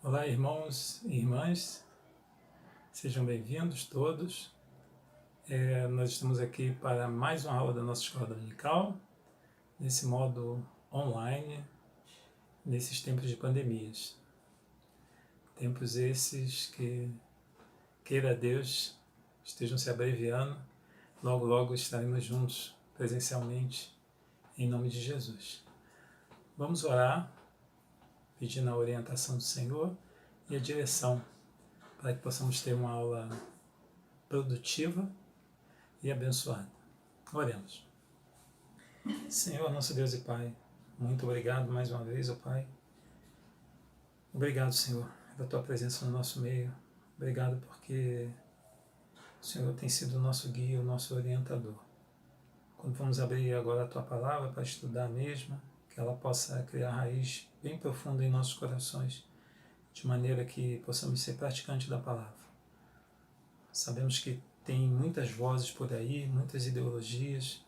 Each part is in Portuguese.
Olá, irmãos e irmãs, sejam bem-vindos todos. Nós estamos aqui para mais uma aula da nossa escola dominical, nesse modo online, nesses tempos de pandemias. Tempos esses que, queira Deus, estejam se abreviando, logo, logo estaremos juntos presencialmente, em nome de Jesus. Vamos orar, pedindo a orientação do Senhor e a direção, para que possamos ter uma aula produtiva e abençoada. Oremos. Senhor, nosso Deus e Pai, muito obrigado mais uma vez, ó Pai. Obrigado, Senhor, pela Tua presença no nosso meio. Obrigado porque o Senhor tem sido o nosso guia, o nosso orientador. Quando vamos abrir agora a Tua palavra para estudar mesmo, que ela possa criar raiz bem profunda em nossos corações, de maneira que possamos ser praticantes da palavra. Sabemos que tem muitas vozes por aí, muitas ideologias,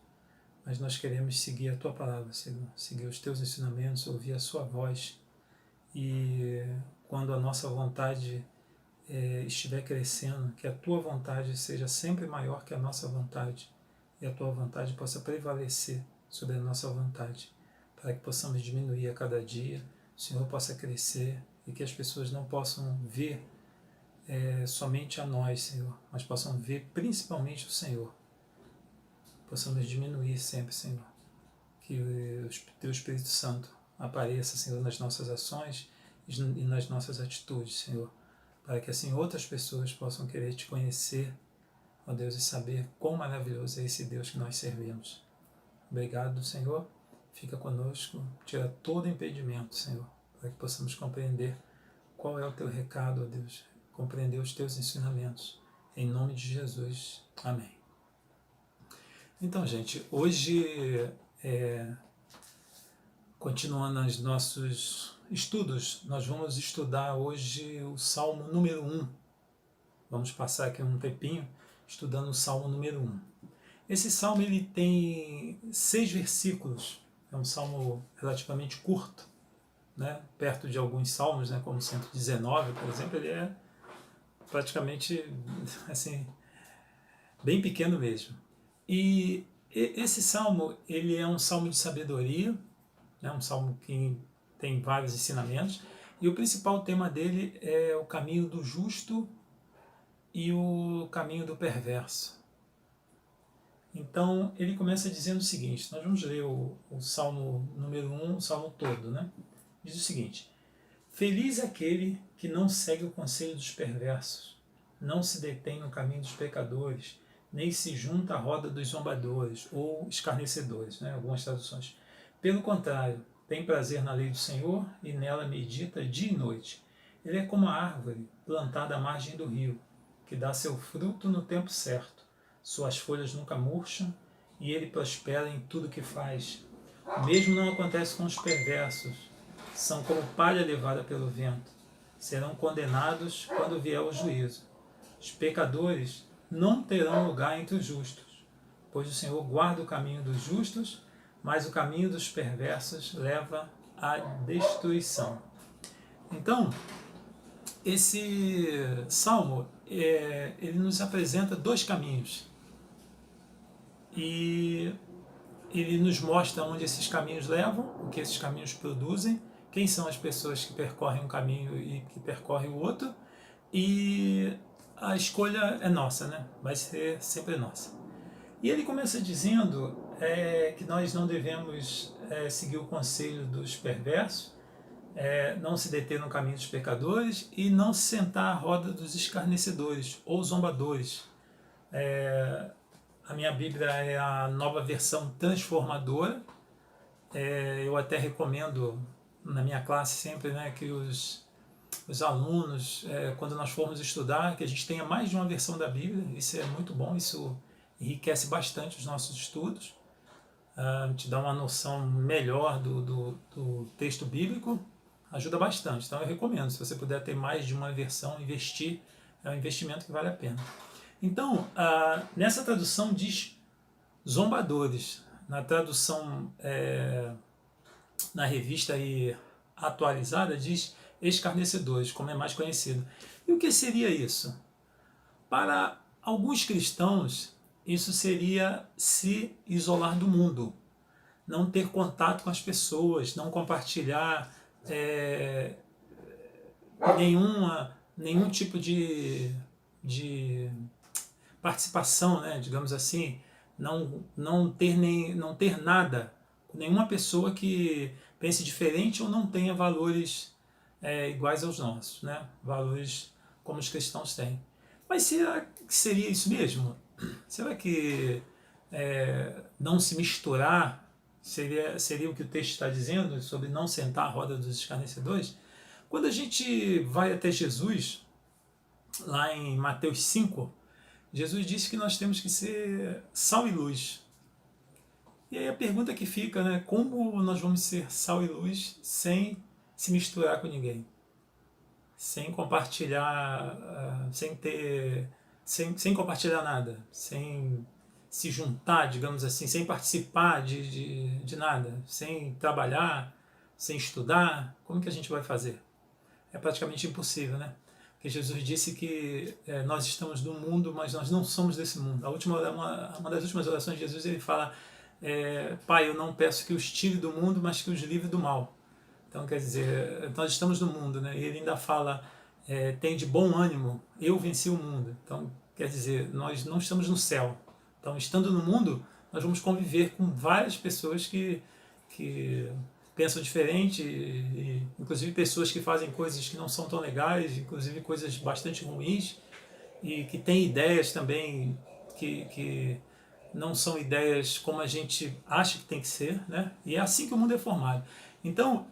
mas nós queremos seguir a Tua palavra, Senhor, seguir os Teus ensinamentos, ouvir a Sua voz. E quando a nossa vontade estiver crescendo, que a Tua vontade seja sempre maior que a nossa vontade, e a Tua vontade possa prevalecer sobre a nossa vontade, para que possamos diminuir a cada dia, o Senhor possa crescer e que as pessoas não possam ver somente a nós, Senhor, mas possam ver principalmente o Senhor. Possamos diminuir sempre, Senhor. Que o Teu Espírito Santo apareça, Senhor, nas nossas ações e nas nossas atitudes, Senhor, para que assim outras pessoas possam querer Te conhecer, ó Deus, e saber quão maravilhoso é esse Deus que nós servimos. Obrigado, Senhor. Fica conosco, tira todo impedimento, Senhor, para que possamos compreender qual é o Teu recado, ó Deus, compreender os Teus ensinamentos. Em nome de Jesus. Amém. Então, gente, hoje, continuando os nossos estudos, nós vamos estudar hoje o Salmo número 1. Vamos passar aqui um tempinho estudando o Salmo número 1. Esse Salmo ele tem 6 versículos, é um Salmo relativamente curto, né? Perto de alguns salmos, né? Como o 119, por exemplo, ele é praticamente assim, bem pequeno mesmo. E esse salmo, ele é um salmo de sabedoria, né? Um salmo que tem vários ensinamentos, e o principal tema dele é o caminho do justo e o caminho do perverso. Então, ele começa dizendo o seguinte, nós vamos ler o salmo número 1, o salmo todo, né? Diz o seguinte: Feliz é aquele que não segue o conselho dos perversos, não se detém no caminho dos pecadores, nem se junta à roda dos zombadores ou escarnecedores, né? Algumas traduções. Pelo contrário, tem prazer na lei do Senhor e nela medita dia e noite. Ele é como a árvore plantada à margem do rio, que dá seu fruto no tempo certo. Suas folhas nunca murcham e ele prospera em tudo que faz. O mesmo não acontece com os perversos. São como palha levada pelo vento. Serão condenados quando vier o juízo. Os pecadores não terão lugar entre os justos, pois o Senhor guarda o caminho dos justos, mas o caminho dos perversos leva à destruição. Então, esse salmo, ele nos apresenta 2 caminhos. E ele nos mostra onde esses caminhos levam, o que esses caminhos produzem, quem são as pessoas que percorrem um caminho e que percorrem o outro, e a escolha é nossa, né? Vai ser sempre nossa. E ele começa dizendo que nós não devemos seguir o conselho dos perversos, não se deter no caminho dos pecadores e não se sentar à roda dos escarnecedores ou zombadores. A minha Bíblia é a Nova Versão Transformadora. Eu até recomendo na minha classe sempre, né, que os alunos, quando nós formos estudar, que a gente tenha mais de uma versão da Bíblia. Isso é muito bom, isso enriquece bastante os nossos estudos, te dá uma noção melhor do texto bíblico, ajuda bastante. Então eu recomendo, se você puder ter mais de uma versão, investir, é um investimento que vale a pena. Então, nessa tradução diz zombadores, na tradução na revista aí atualizada diz escarnecedores, como é mais conhecido. E o que seria isso? Para alguns cristãos, isso seria se isolar do mundo, não ter contato com as pessoas, não compartilhar nenhum tipo de participação, né, digamos assim, não ter nada com nenhuma pessoa que pense diferente ou não tenha valores iguais aos nossos, né, valores como os cristãos têm. Mas será que seria isso mesmo? Será que não se misturar seria o que o texto está dizendo sobre não sentar à roda dos escarnecedores? Quando a gente vai até Jesus, lá em Mateus 5, Jesus disse que nós temos que ser sal e luz. E aí a pergunta que fica, né? Como nós vamos ser sal e luz sem se misturar com ninguém? Sem compartilhar, sem compartilhar nada, sem se juntar, digamos assim, sem participar de nada, sem trabalhar, sem estudar, como que a gente vai fazer? É praticamente impossível, né? Porque Jesus disse que nós estamos no mundo, mas nós não somos desse mundo. Uma das últimas orações de Jesus, ele fala, Pai, eu não peço que os tire do mundo, mas que os livre do mal. Então, quer dizer, nós estamos no mundo, né? E ele ainda fala, tem de bom ânimo, eu venci o mundo. Então, quer dizer, nós não estamos no céu. Então, estando no mundo, nós vamos conviver com várias pessoas que pensam diferente, inclusive pessoas que fazem coisas que não são tão legais, inclusive coisas bastante ruins, e que têm ideias também que não são ideias como a gente acha que tem que ser, né? E é assim que o mundo é formado. Então,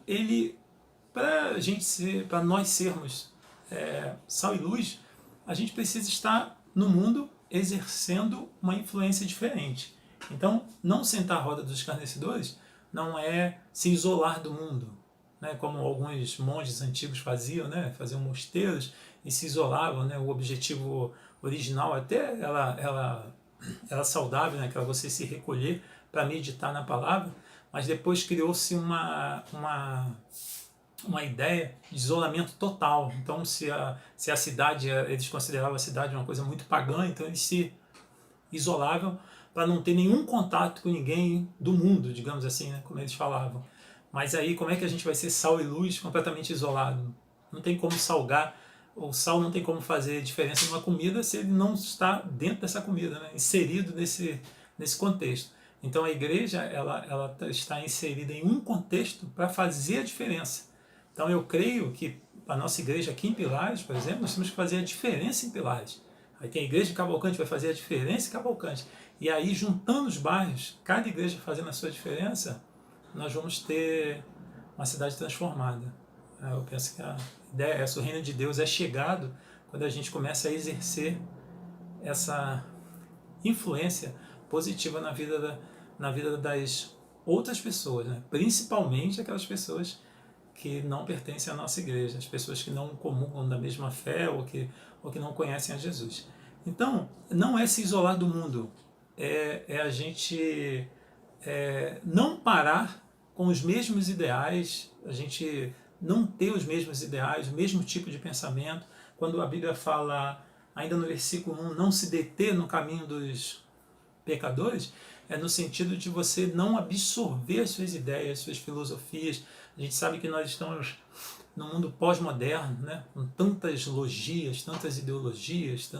para nós sermos sal e luz, a gente precisa estar no mundo exercendo uma influência diferente. Então, não sentar à roda dos escarnecedores não é se isolar do mundo, né, como alguns monges antigos faziam, né, faziam mosteiros e se isolavam, né, o objetivo original até era saudável, né, que era você se recolher para meditar na palavra, mas depois criou-se uma ideia de isolamento total. Então, se a cidade, eles consideravam a cidade uma coisa muito pagã, então eles se isolavam para não ter nenhum contato com ninguém do mundo, digamos assim, né, como eles falavam. Mas aí, como é que a gente vai ser sal e luz completamente isolado? Não tem como salgar, o sal não tem como fazer diferença numa comida se ele não está dentro dessa comida, né, inserido nesse contexto. Então a igreja ela está inserida em um contexto para fazer a diferença. Então eu creio que a nossa igreja aqui em Pilares, por exemplo, nós temos que fazer a diferença em Pilares. Aí tem a igreja de Cavalcante, vai fazer a diferença em Cavalcante. E aí, juntando os bairros, cada igreja fazendo a sua diferença, nós vamos ter uma cidade transformada. Eu penso que a ideia é essa, o reino de Deus é chegado quando a gente começa a exercer essa influência positiva na vida das outras pessoas, né? Principalmente aquelas pessoas que não pertencem à nossa igreja, as pessoas que não comungam da mesma fé ou que não conhecem a Jesus. Então, não é se isolar do mundo, é a gente não parar com os mesmos ideais, a gente não ter os mesmos ideais, o mesmo tipo de pensamento. Quando a Bíblia fala, ainda no versículo 1, não se deter no caminho dos pecadores, é no sentido de você não absorver as suas ideias, as suas filosofias. A gente sabe que nós estamos no mundo pós-moderno, né, com tantas logias, tantas ideologias,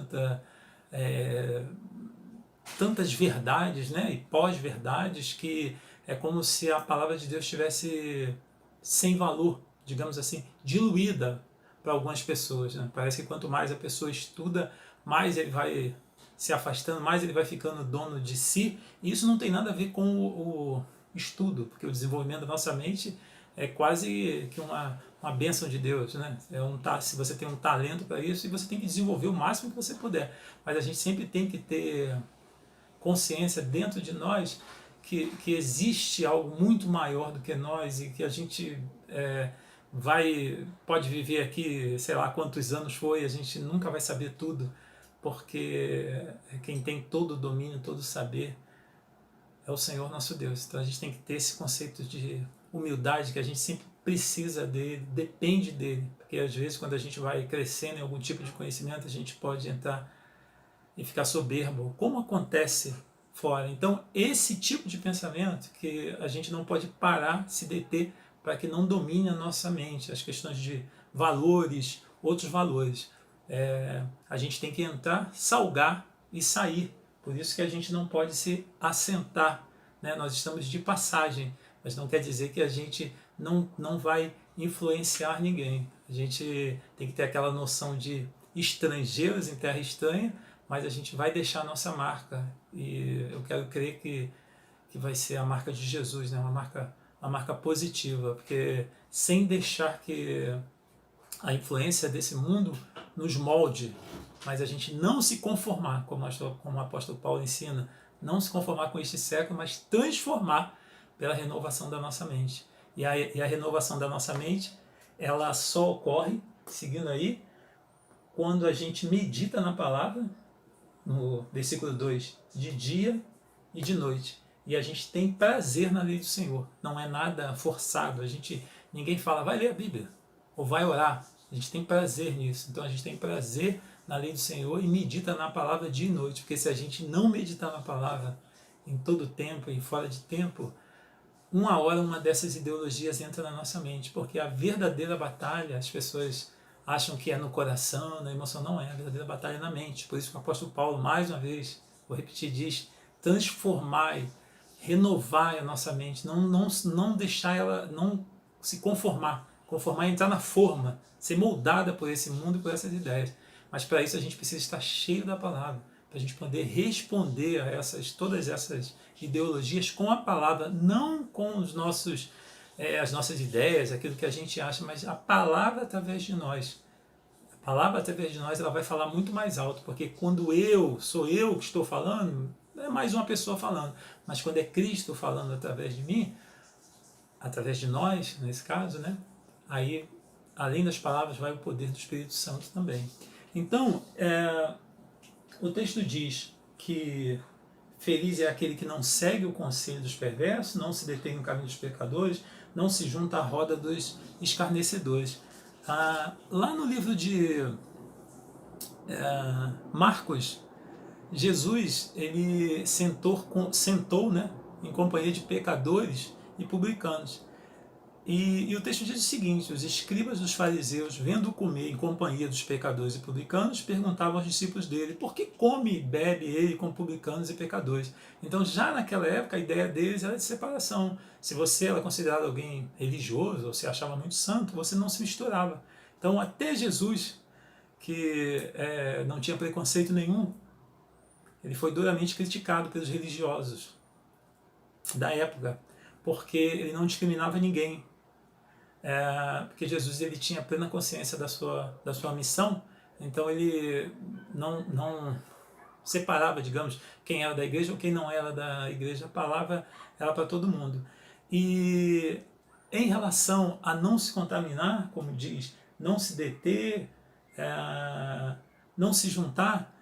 tantas verdades, né, e pós-verdades, que é como se a palavra de Deus estivesse sem valor, digamos assim, diluída para algumas pessoas, né? Parece que quanto mais a pessoa estuda, mais ele vai se afastando, mais ele vai ficando dono de si, e isso não tem nada a ver com o estudo, porque o desenvolvimento da nossa mente é quase que uma bênção de Deus, né? Se você tem um talento para isso, e você tem que desenvolver o máximo que você puder, mas a gente sempre tem que ter consciência dentro de nós que existe algo muito maior do que nós e que a gente pode viver aqui, sei lá quantos anos foi, a gente nunca vai saber tudo, porque quem tem todo o domínio, todo o saber é o Senhor nosso Deus. Então a gente tem que ter esse conceito de humildade que a gente sempre precisa dele, depende dele, porque às vezes quando a gente vai crescendo em algum tipo de conhecimento, a gente pode entrar e ficar soberbo, como acontece fora. Então, esse tipo de pensamento que a gente não pode parar, se deter, para que não domine a nossa mente, as questões de valores, outros valores. A gente tem que entrar, salgar e sair. Por isso que a gente não pode se assentar, né? Nós estamos de passagem, mas não quer dizer que a gente não vai influenciar ninguém. A gente tem que ter aquela noção de estrangeiros em terra estranha, mas a gente vai deixar a nossa marca. E eu quero crer que vai ser a marca de Jesus, né? Uma marca positiva, porque sem deixar que a influência desse mundo nos molde, mas a gente não se conformar, como o apóstolo Paulo ensina, não se conformar com este século, mas transformar pela renovação da nossa mente. E a renovação da nossa mente, ela só ocorre, seguindo aí, quando a gente medita na palavra, no versículo 2, de dia e de noite. E a gente tem prazer na lei do Senhor. Não é nada forçado. Ninguém fala, vai ler a Bíblia, ou vai orar. A gente tem prazer nisso. Então a gente tem prazer na lei do Senhor e medita na palavra dia e noite. Porque se a gente não meditar na palavra em todo tempo e fora de tempo, uma hora uma dessas ideologias entra na nossa mente. Porque a verdadeira batalha, as pessoas acham que é no coração, na emoção. Não é, a verdadeira batalha é na mente. Por isso que o apóstolo Paulo, mais uma vez, vou repetir, diz, transformai, renovar a nossa mente, não deixar ela, não se conformar e entrar na forma, ser moldada por esse mundo e por essas ideias. Mas para isso a gente precisa estar cheio da palavra, para a gente poder responder a todas essas ideologias com a palavra, não com as nossas ideias, aquilo que a gente acha, mas a palavra através de nós. A palavra através de nós ela vai falar muito mais alto, porque quando sou eu que estou falando, é mais uma pessoa falando, mas quando é Cristo falando através de mim, através de nós, nesse caso, né? Aí, além das palavras, vai o poder do Espírito Santo também. Então, o texto diz que feliz é aquele que não segue o conselho dos perversos, não se detém no caminho dos pecadores, não se junta à roda dos escarnecedores. Lá no livro de Marcos, Jesus ele sentou, né, em companhia de pecadores e publicanos. E o texto diz o seguinte: os escribas dos fariseus, vendo comer em companhia dos pecadores e publicanos, perguntavam aos discípulos dele, por que come e bebe ele com publicanos e pecadores? Então já naquela época a ideia deles era de separação. Se você era considerado alguém religioso, ou se achava muito santo, você não se misturava. Então até Jesus, que não tinha preconceito nenhum, ele foi duramente criticado pelos religiosos da época, porque ele não discriminava ninguém. Porque Jesus ele tinha plena consciência da sua missão, então ele não separava, digamos, quem era da igreja ou quem não era da igreja. A palavra era para todo mundo. E em relação a não se contaminar, como diz, não se deter, não se juntar,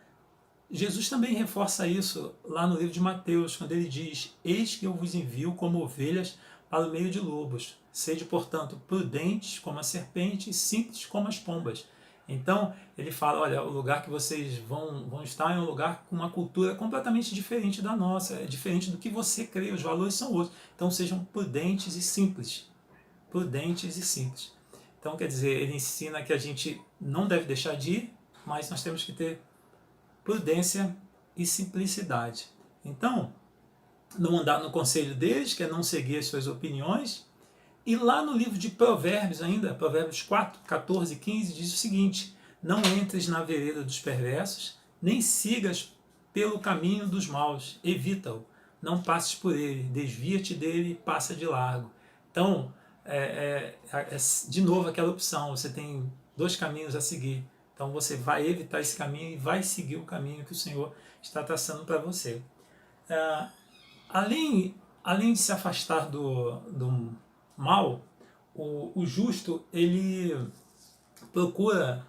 Jesus também reforça isso lá no livro de Mateus, quando ele diz, eis que eu vos envio como ovelhas para o meio de lobos. Sede, portanto, prudentes como a serpente e simples como as pombas. Então, ele fala, olha, o lugar que vocês vão estar é um lugar com uma cultura completamente diferente da nossa, é diferente do que você crê, os valores são outros. Então, sejam prudentes e simples. Prudentes e simples. Então, quer dizer, ele ensina que a gente não deve deixar de ir, mas nós temos que ter prudência e simplicidade. Então, não andar no conselho deles, que é não seguir as suas opiniões. E lá no livro de Provérbios ainda, Provérbios 4, 14 e 15, diz o seguinte, não entres na vereda dos perversos, nem sigas pelo caminho dos maus, evita-o, não passes por ele, desvia-te dele e passa de largo. Então, de novo aquela opção, você tem dois caminhos a seguir. Então você vai evitar esse caminho e vai seguir o caminho que o Senhor está traçando para você. Além de se afastar do mal, o justo ele procura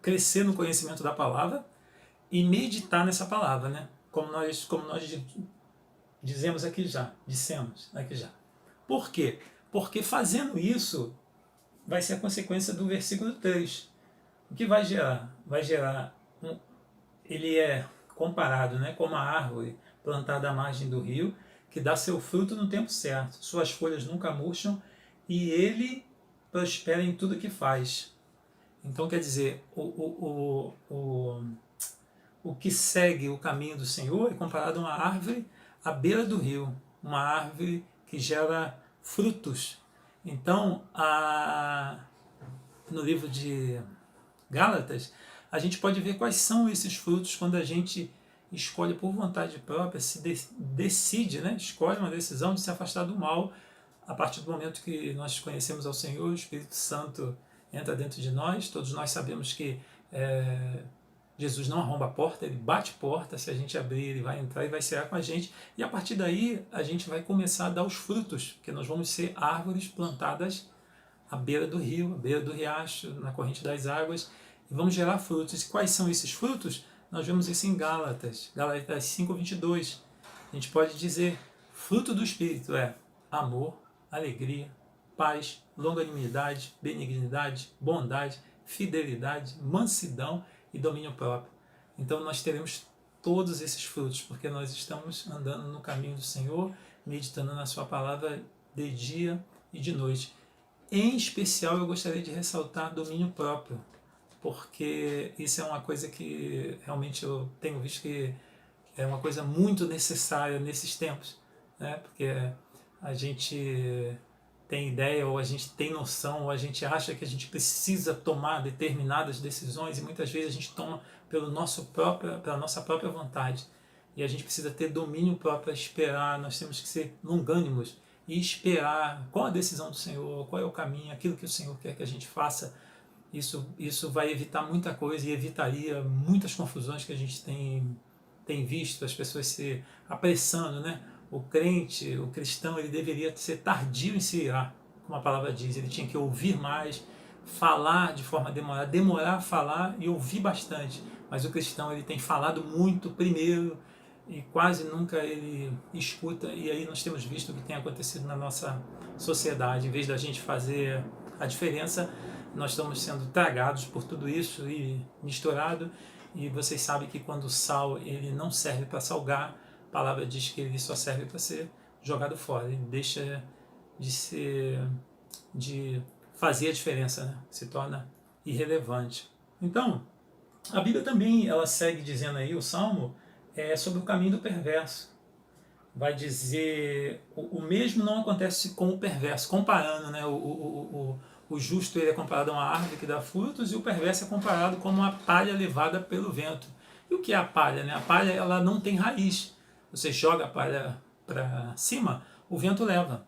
crescer no conhecimento da palavra e meditar nessa palavra, né? Como nós dissemos aqui já. Por quê? porque fazendo isso vai ser a consequência do versículo 3. O que vai gerar? Vai gerar, ele é comparado, né, como a árvore plantada à margem do rio, que dá seu fruto no tempo certo, suas folhas nunca murcham e ele prospera em tudo que faz. Então, quer dizer, o que segue o caminho do Senhor é comparado a uma árvore à beira do rio, uma árvore que gera frutos. Então, no livro de Gálatas, a gente pode ver quais são esses frutos quando a gente escolhe por vontade própria, se decide, né? Escolhe uma decisão de se afastar do mal. A partir do momento que nós conhecemos ao Senhor, o Espírito Santo entra dentro de nós. Todos nós sabemos que Jesus não arromba a porta, ele bate porta. Se a gente abrir, ele vai entrar e vai cear com a gente. E a partir daí, a gente vai começar a dar os frutos, porque nós vamos ser árvores plantadas à beira do rio, à beira do riacho, na corrente das águas, e vamos gerar frutos. E quais são esses frutos? Nós vemos isso em Gálatas 5:22. A gente pode dizer, fruto do Espírito é amor, alegria, paz, longanimidade, benignidade, bondade, fidelidade, mansidão e domínio próprio. Então nós teremos todos esses frutos, porque nós estamos andando no caminho do Senhor, meditando na sua palavra de dia e de noite. Em especial, eu gostaria de ressaltar domínio próprio, porque isso é uma coisa que realmente eu tenho visto que é uma coisa muito necessária nesses tempos, né? Porque a gente tem ideia, ou a gente tem noção, ou a gente acha que a gente precisa tomar determinadas decisões e muitas vezes a gente toma pela nossa própria vontade. E a gente precisa ter domínio próprio para esperar, nós temos que ser longânimos e esperar qual a decisão do Senhor, qual é o caminho, aquilo que o Senhor quer que a gente faça. Isso vai evitar muita coisa e evitaria muitas confusões que a gente tem visto, as pessoas se apressando, né? O crente, o cristão, ele deveria ser tardio em se irar, como a palavra diz. Ele tinha que ouvir mais, falar de forma demorada, demorar a falar e ouvir bastante. Mas o cristão, ele tem falado muito primeiro e quase nunca ele escuta. E aí nós temos visto o que tem acontecido na nossa sociedade. Em vez da gente fazer a diferença, nós estamos sendo tragados por tudo isso e misturado. E vocês sabem que quando o sal ele não serve para salgar, a palavra diz que ele só serve para ser jogado fora. Ele deixa de fazer a diferença, né? Se torna irrelevante. Então, a Bíblia também ela segue dizendo aí, o Salmo, sobre o caminho do perverso. Vai dizer, o mesmo não acontece com o perverso, comparando, né? O justo ele é comparado a uma árvore que dá frutos e o perverso é comparado como uma palha levada pelo vento. E o que é a palha? Né? A palha ela não tem raiz. Você joga a palha para cima, o vento leva.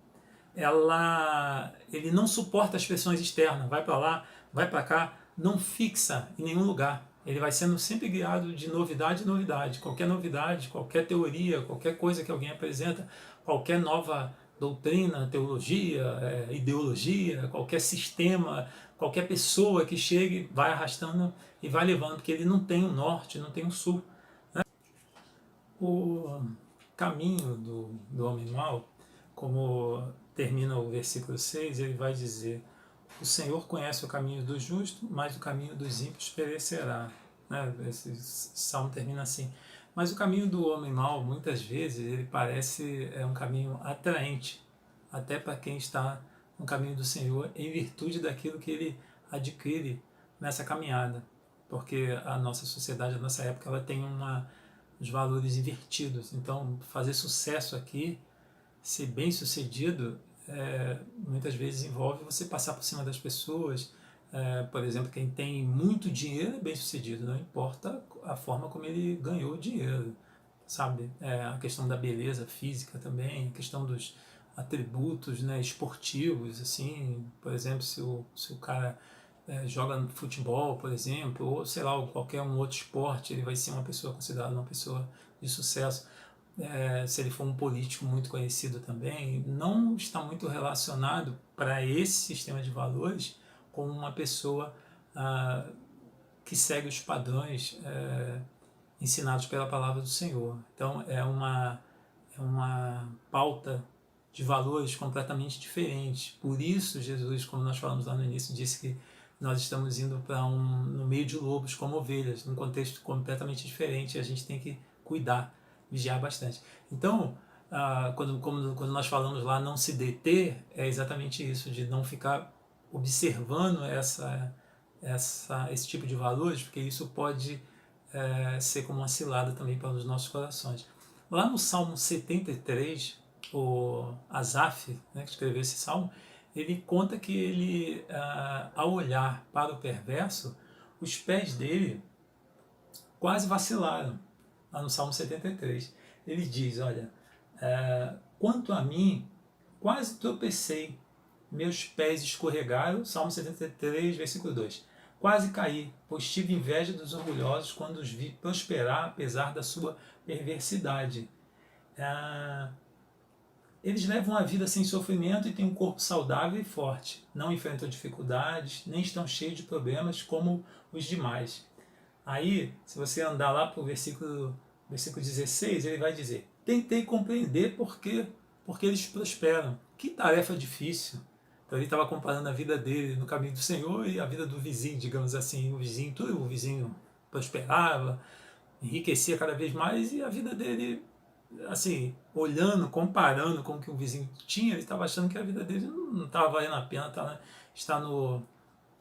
Ele não suporta as pressões externas, vai para lá, vai para cá, não fixa em nenhum lugar. Ele vai sendo sempre guiado de novidade em novidade. Qualquer novidade, qualquer teoria, qualquer coisa que alguém apresenta, qualquer nova doutrina, teologia, ideologia, qualquer sistema, qualquer pessoa que chegue, vai arrastando e vai levando, porque ele não tem o norte, não tem o sul. Né? O caminho do homem mau, como termina o versículo 6, ele vai dizer: o Senhor conhece o caminho do justo, mas o caminho dos ímpios perecerá. Né? Esse salmo termina assim. Mas o caminho do homem mau, muitas vezes, ele parece um caminho atraente, até para quem está no caminho do Senhor, em virtude daquilo que ele adquire nessa caminhada. Porque a nossa sociedade, a nossa época, ela tem os valores invertidos. Então, fazer sucesso aqui, ser bem sucedido, muitas vezes envolve você passar por cima das pessoas. Por exemplo, quem tem muito dinheiro é bem sucedido, não importa a forma como ele ganhou o dinheiro, sabe? A questão da beleza física também, a questão dos atributos, né, esportivos, assim, por exemplo, se o cara joga futebol, por exemplo, ou sei lá, ou qualquer um outro esporte, ele vai ser uma pessoa considerada uma pessoa de sucesso. Se ele for um político muito conhecido também, não está muito relacionado para esse sistema de valores com uma pessoa que segue os padrões ensinados pela palavra do Senhor. Então é uma pauta de valores completamente diferentes. Por isso, Jesus, como nós falamos lá no início, disse que nós estamos indo para no meio de lobos como ovelhas, num contexto completamente diferente, e a gente tem que cuidar, vigiar bastante. Então, quando nós falamos lá não se deter, é exatamente isso, de não ficar observando esse tipo de valores, porque isso pode ser como uma cilada também para os nossos corações. Lá no Salmo 73, o Asaf, né, que escreveu esse salmo, ele conta que ele, ao olhar para o perverso, os pés dele quase vacilaram. Lá no Salmo 73, ele diz, olha, quanto a mim, quase tropecei, meus pés escorregaram, Salmo 73, versículo 2. Quase caí, pois tive inveja dos orgulhosos quando os vi prosperar, apesar da sua perversidade. Eles levam uma vida sem sofrimento e têm um corpo saudável e forte. Não enfrentam dificuldades, nem estão cheios de problemas como os demais. Aí, se você andar lá para o versículo 16, ele vai dizer, tentei compreender porque eles prosperam. Que tarefa difícil. Então ele estava comparando a vida dele no caminho do Senhor e a vida do vizinho, digamos assim. O vizinho prosperava, enriquecia cada vez mais, e a vida dele, assim, olhando, comparando com o que o vizinho tinha, ele estava achando que a vida dele não estava valendo a pena estar no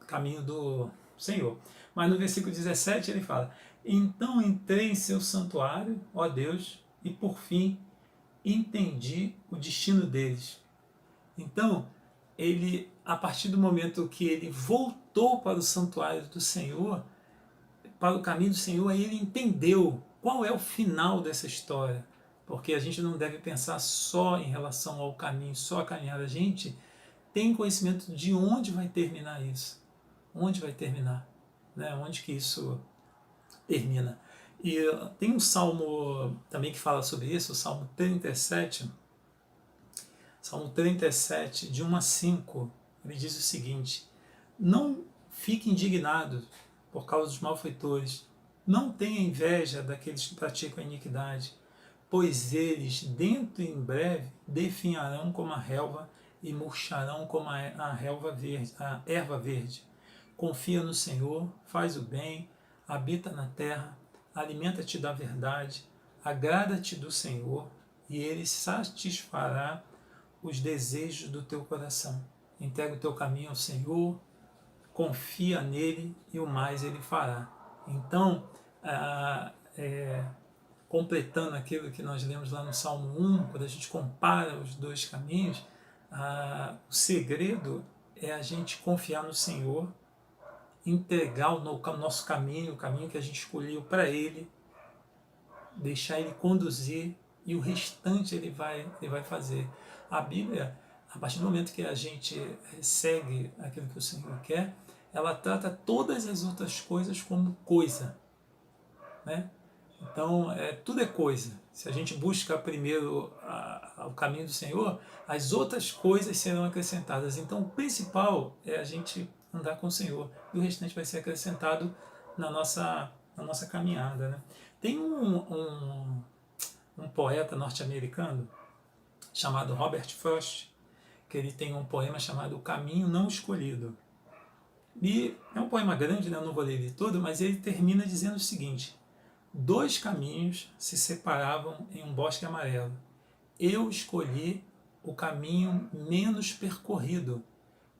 caminho do Senhor. Mas no versículo 17 ele fala, então entrei em seu santuário, ó Deus, e por fim entendi o destino deles. Então, ele, a partir do momento que ele voltou para o santuário do Senhor, para o caminho do Senhor, aí ele entendeu qual é o final dessa história. Porque a gente não deve pensar só em relação ao caminho, só a caminhar. A gente tem conhecimento de onde vai terminar isso. Onde vai terminar, né? Onde que isso termina. E tem um salmo também que fala sobre isso, o Salmo 37, Salmo 37, de 1 a 5, ele diz o seguinte, não fique indignado por causa dos malfeitores, não tenha inveja daqueles que praticam a iniquidade, pois eles, dentro em breve, definharão como a relva e murcharão como a erva verde. Confia no Senhor, faz o bem, habita na terra, alimenta-te da verdade, agrada-te do Senhor, e Ele satisfará os desejos do teu coração. Entrega o teu caminho ao Senhor, confia nele e o mais Ele fará. Então, completando aquilo que nós lemos lá no Salmo 1, quando a gente compara os dois caminhos, o segredo é a gente confiar no Senhor, entregar o nosso caminho, o caminho que a gente escolheu para Ele, deixar Ele conduzir, e o restante Ele vai fazer. A Bíblia, a partir do momento que a gente segue aquilo que o Senhor quer, ela trata todas as outras coisas como coisa, né? Então, tudo é coisa. Se a gente busca primeiro o caminho do Senhor, as outras coisas serão acrescentadas. Então, o principal é a gente andar com o Senhor, e o restante vai ser acrescentado na nossa caminhada, né? Tem um poeta norte-americano chamado Robert Frost, que ele tem um poema chamado O Caminho Não Escolhido. E é um poema grande, né? Eu não vou ler ele todo, mas ele termina dizendo o seguinte: 2 caminhos se separavam em um bosque amarelo. Eu escolhi o caminho menos percorrido,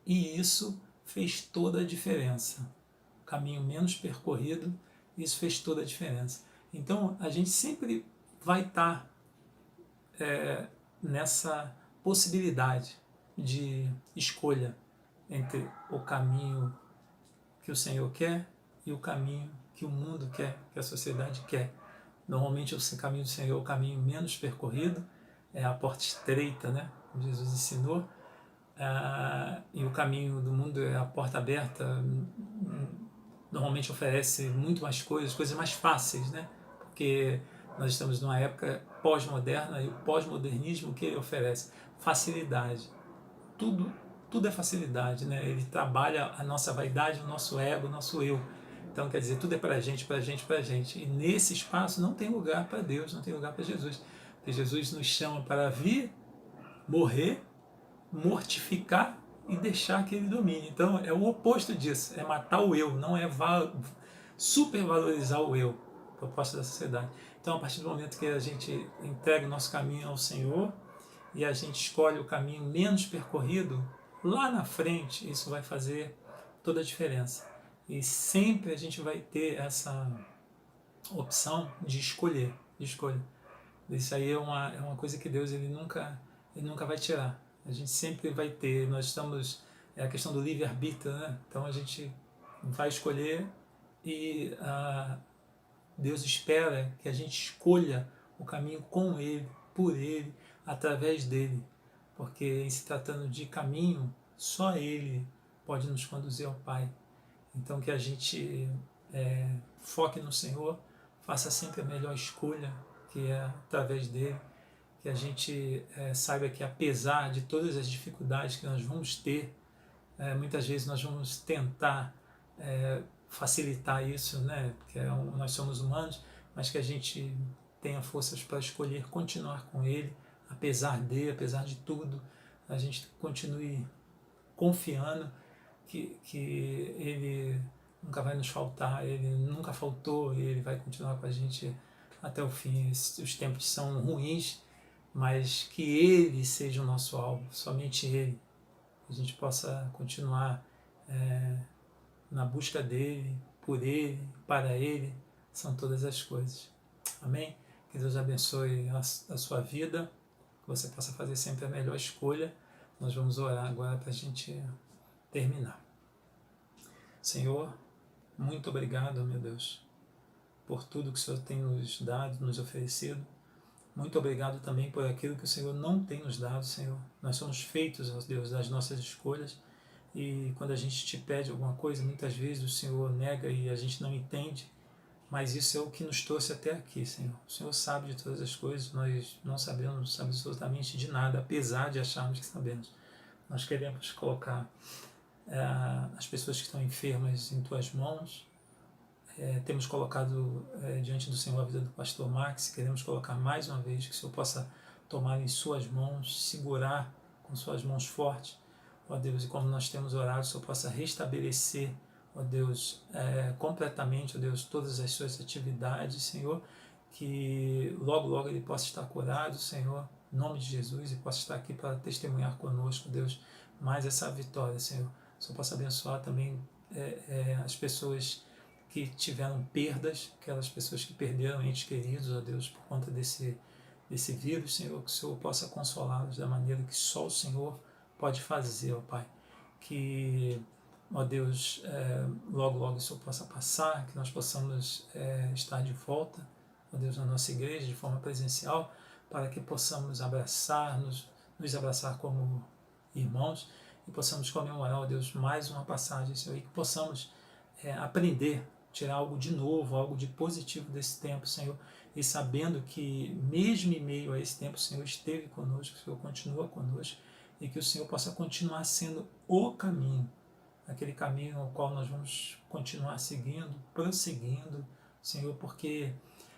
e isso fez toda a diferença. O caminho menos percorrido, isso fez toda a diferença. Então, a gente sempre vai estar nessa possibilidade de escolha entre o caminho que o Senhor quer e o caminho que o mundo quer, que a sociedade quer. Normalmente o caminho do Senhor é o caminho menos percorrido, é a porta estreita, né, como Jesus ensinou, e o caminho do mundo é a porta aberta, normalmente oferece muito mais coisas mais fáceis, né, porque nós estamos numa época pós-moderna, e o pós-modernismo que ele oferece? Facilidade. Tudo é facilidade, né? Ele trabalha a nossa vaidade, o nosso ego, o nosso eu. Então, quer dizer, tudo é pra gente, pra gente, pra gente. E nesse espaço não tem lugar para Deus, não tem lugar para Jesus. Porque Jesus nos chama para vir morrer, mortificar e deixar que ele domine. Então é o oposto disso, é matar o eu, não é supervalorizar o eu, proposta da sociedade. Então a partir do momento que a gente entrega o nosso caminho ao Senhor e a gente escolhe o caminho menos percorrido, lá na frente isso vai fazer toda a diferença. E sempre a gente vai ter essa opção de escolher, de escolha. Isso aí é uma coisa que Deus ele nunca vai tirar. A gente sempre vai ter, nós estamos, é a questão do livre-arbítrio, né? Então a gente vai escolher e Deus espera que a gente escolha o caminho com Ele, por Ele, através dEle. Porque em se tratando de caminho, só Ele pode nos conduzir ao Pai. Então que a gente foque no Senhor, faça sempre a melhor escolha, que é através dEle, que a gente saiba que apesar de todas as dificuldades que nós vamos ter, muitas vezes nós vamos tentar facilitar isso, né? Porque nós somos humanos, mas que a gente tenha forças para escolher continuar com Ele, apesar de tudo, a gente continue confiando que Ele nunca vai nos faltar, Ele nunca faltou e Ele vai continuar com a gente até o fim. Os tempos são ruins, mas que Ele seja o nosso alvo, somente Ele. A gente possa continuar na busca dEle, por Ele, para Ele, são todas as coisas. Amém? Que Deus abençoe a sua vida, que você possa fazer sempre a melhor escolha. Nós vamos orar agora para a gente terminar. Senhor, muito obrigado, meu Deus, por tudo que o Senhor tem nos dado, nos oferecido. Muito obrigado também por aquilo que o Senhor não tem nos dado, Senhor. Nós somos feitos, ó Deus, das nossas escolhas, e quando a gente te pede alguma coisa, muitas vezes o Senhor nega e a gente não entende, mas isso é o que nos trouxe até aqui, Senhor. O Senhor sabe de todas as coisas, nós não sabemos absolutamente de nada, apesar de acharmos que sabemos. Nós queremos colocar as pessoas que estão enfermas em Tuas mãos. Temos colocado diante do Senhor a vida do pastor Max, queremos colocar mais uma vez que o Senhor possa tomar em Suas mãos, segurar com Suas mãos fortes, ó Deus, e como nós temos orado, o Senhor possa restabelecer, ó Deus, completamente, ó Deus, todas as suas atividades, Senhor, que logo, logo ele possa estar curado, Senhor, em nome de Jesus, e possa estar aqui para testemunhar conosco, Deus, mais essa vitória, Senhor. O Senhor possa abençoar também as pessoas que tiveram perdas, aquelas pessoas que perderam entes queridos, ó Deus, por conta desse vírus, Senhor, que o Senhor possa consolá-los da maneira que só o Senhor pode fazer, ó Pai. Que, ó Deus, logo, logo isso possa passar, que nós possamos estar de volta, ó Deus, na nossa igreja, de forma presencial, para que possamos nos abraçar como irmãos, e possamos comemorar, ó Deus, mais uma passagem, Senhor, e que possamos aprender, tirar algo de novo, algo de positivo desse tempo, Senhor, e sabendo que mesmo em meio a esse tempo o Senhor esteve conosco, o Senhor continua conosco, e que o Senhor possa continuar sendo o caminho, aquele caminho ao qual nós vamos continuar seguindo, prosseguindo, Senhor, porque,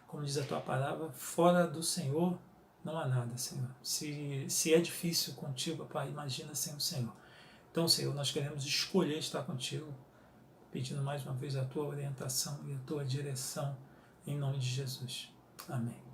como diz a Tua palavra, fora do Senhor não há nada, Senhor. Se é difícil contigo, Pai, imagina sem o Senhor. Então, Senhor, nós queremos escolher estar contigo, pedindo mais uma vez a Tua orientação e a Tua direção, em nome de Jesus. Amém.